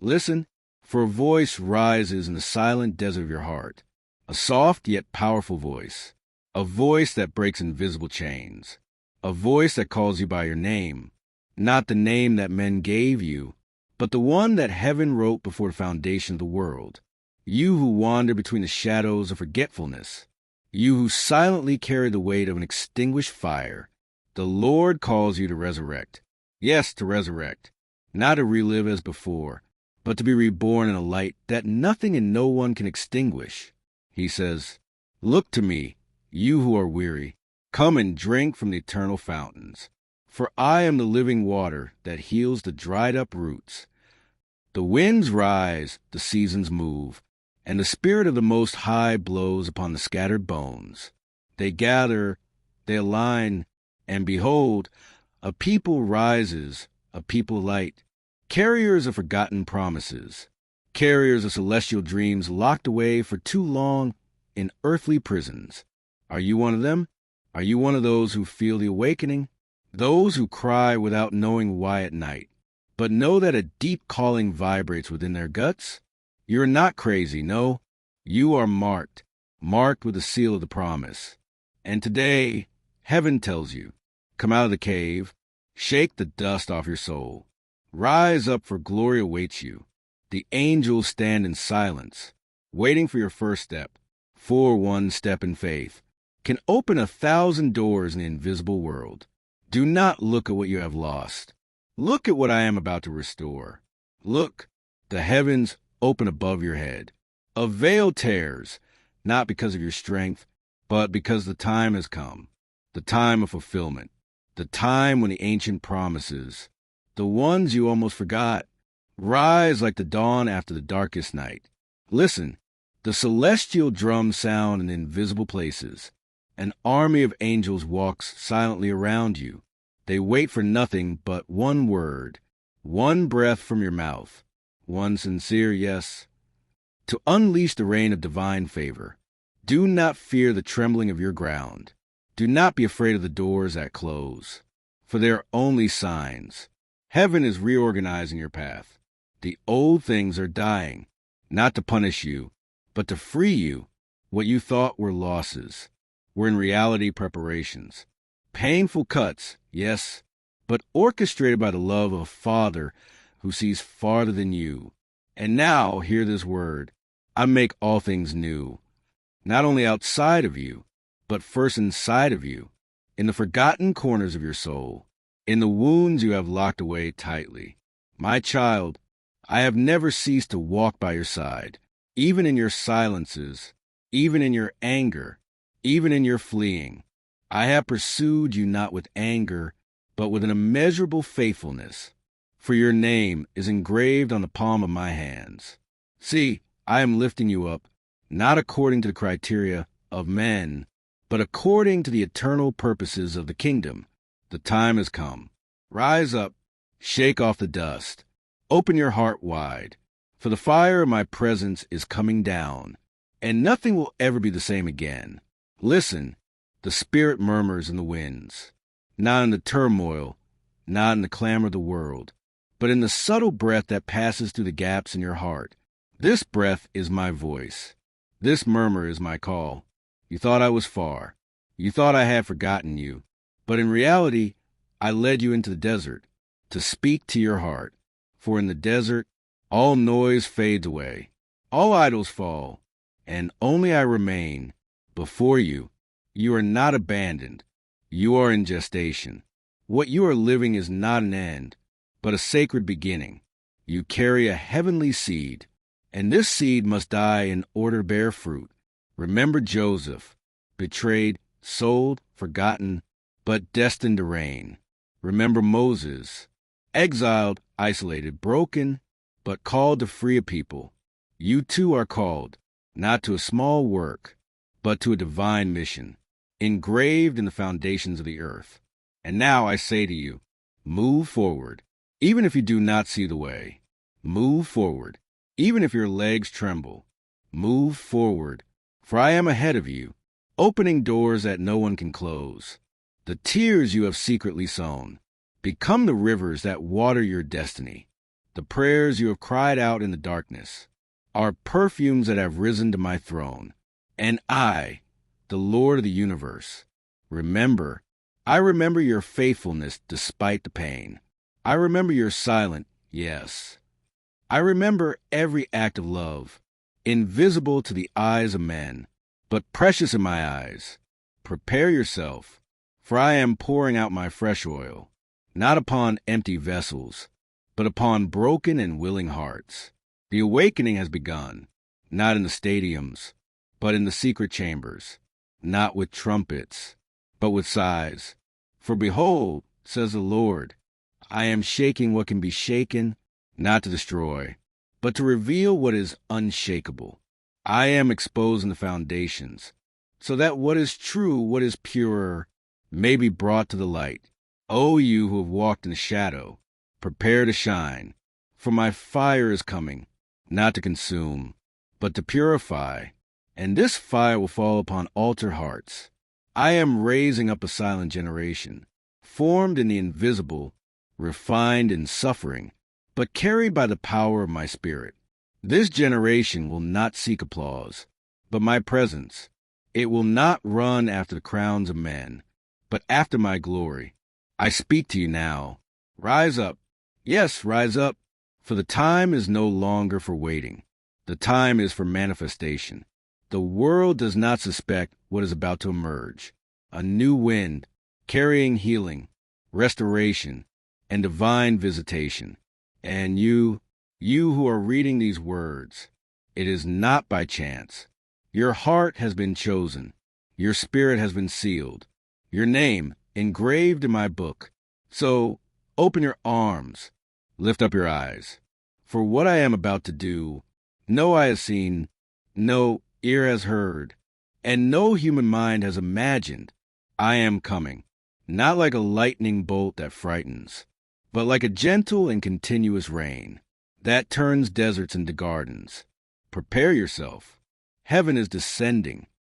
Listen, for a voice rises in the silent desert of your heart, a soft yet powerful voice, a voice that breaks invisible chains, a voice that calls you by your name, not the name that men gave you, but the one that heaven wrote before the foundation of the world. You who wander between the shadows of forgetfulness, you who silently carry the weight of an extinguished fire, the Lord calls you to resurrect. Yes, to resurrect, not to relive as before, but to be reborn in a light that nothing and no one can extinguish. He says, "Look to me, you who are weary. Come and drink from the eternal fountains. For I am the living water that heals the dried-up roots." The winds rise, the seasons move, and the Spirit of the Most High blows upon the scattered bones. They gather, they align, and behold, a people rises, a people light, carriers of forgotten promises, carriers of celestial dreams locked away for too long in earthly prisons. Are you one of them? Are you one of those who feel the awakening? Those who cry without knowing why at night, but know that a deep calling vibrates within their guts? You're not crazy, no. You are marked with the seal of the promise. And today, heaven tells you, come out of the cave, shake the dust off your soul. Rise up, for glory awaits you. The angels stand in silence, waiting for your first step, for one step in faith can open 1,000 doors in the invisible world. Do not look at what you have lost. Look at what I am about to restore. Look, the heavens open above your head. A veil tears, not because of your strength, but because the time has come, the time of fulfillment, the time when the ancient promises, the ones you almost forgot, rise like the dawn after the darkest night. Listen, the celestial drums sound in invisible places. An army of angels walks silently around you. They wait for nothing but one word, one breath from your mouth, one sincere yes, to unleash the rain of divine favor. Do not fear the trembling of your ground. Do not be afraid of the doors that close, for they are only signs. Heaven is reorganizing your path. The old things are dying, not to punish you, but to free you. What you thought were losses were in reality preparations. Painful cuts, yes, but orchestrated by the love of a Father who sees farther than you. And now hear this word: I make all things new, not only outside of you, but first inside of you, in the forgotten corners of your soul, in the wounds you have locked away tightly. My child, I have never ceased to walk by your side, even in your silences, even in your anger, even in your fleeing. I have pursued you not with anger, but with an immeasurable faithfulness, for your name is engraved on the palm of my hands. See, I am lifting you up, not according to the criteria of men, but according to the eternal purposes of the kingdom. The time has come. Rise up, shake off the dust, open your heart wide, for the fire of my presence is coming down, and nothing will ever be the same again. Listen, the Spirit murmurs in the winds, not in the turmoil, not in the clamor of the world, but in the subtle breath that passes through the gaps in your heart. This breath is my voice. This murmur is my call. You thought I was far. You thought I had forgotten you. But in reality, I led you into the desert to speak to your heart. For in the desert, all noise fades away, all idols fall, and only I remain. Before you, you are not abandoned. You are in gestation. What you are living is not an end, but a sacred beginning. You carry a heavenly seed, and this seed must die in order to bear fruit. Remember Joseph, betrayed, sold, forgotten, but destined to reign. Remember Moses, exiled, isolated, broken, but called to free a people. You too are called, not to a small work, but to a divine mission, engraved in the foundations of the earth. And now I say to you, move forward, even if you do not see the way. Move forward, even if your legs tremble. Move forward, for I am ahead of you, opening doors that no one can close. The tears you have secretly sown become the rivers that water your destiny. The prayers you have cried out in the darkness are perfumes that have risen to my throne. And I, the Lord of the universe, I remember your faithfulness despite the pain. I remember your silent yes. I remember every act of love, invisible to the eyes of men, but precious in my eyes. Prepare yourself, for I am pouring out my fresh oil, not upon empty vessels, but upon broken and willing hearts. The awakening has begun, not in the stadiums, but in the secret chambers, not with trumpets, but with sighs. For behold, says the Lord, I am shaking what can be shaken, not to destroy, but to reveal what is unshakable. I am exposing the foundations, so that what is true, what is pure, may be brought to the light. O you who have walked in the shadow, prepare to shine, for my fire is coming, not to consume, but to purify, and this fire will fall upon altered hearts. I am raising up a silent generation, formed in the invisible, refined in suffering, but carried by the power of my Spirit. This generation will not seek applause, but my presence. It will not run after the crowns of men, but after my glory. I speak to you now. Rise up. Yes, rise up, for the time is no longer for waiting. The time is for manifestation. The world does not suspect what is about to emerge. A new wind, carrying healing, restoration, and divine visitation. And you who are reading these words, it is not by chance. Your heart has been chosen. Your spirit has been sealed. Your name engraved in my book. So open your arms, lift up your eyes. For what I am about to do, no eye has seen, no ear has heard, and no human mind has imagined. I am coming, not like a lightning bolt that frightens, but like a gentle and continuous rain that turns deserts into gardens. Prepare yourself. Heaven is descending.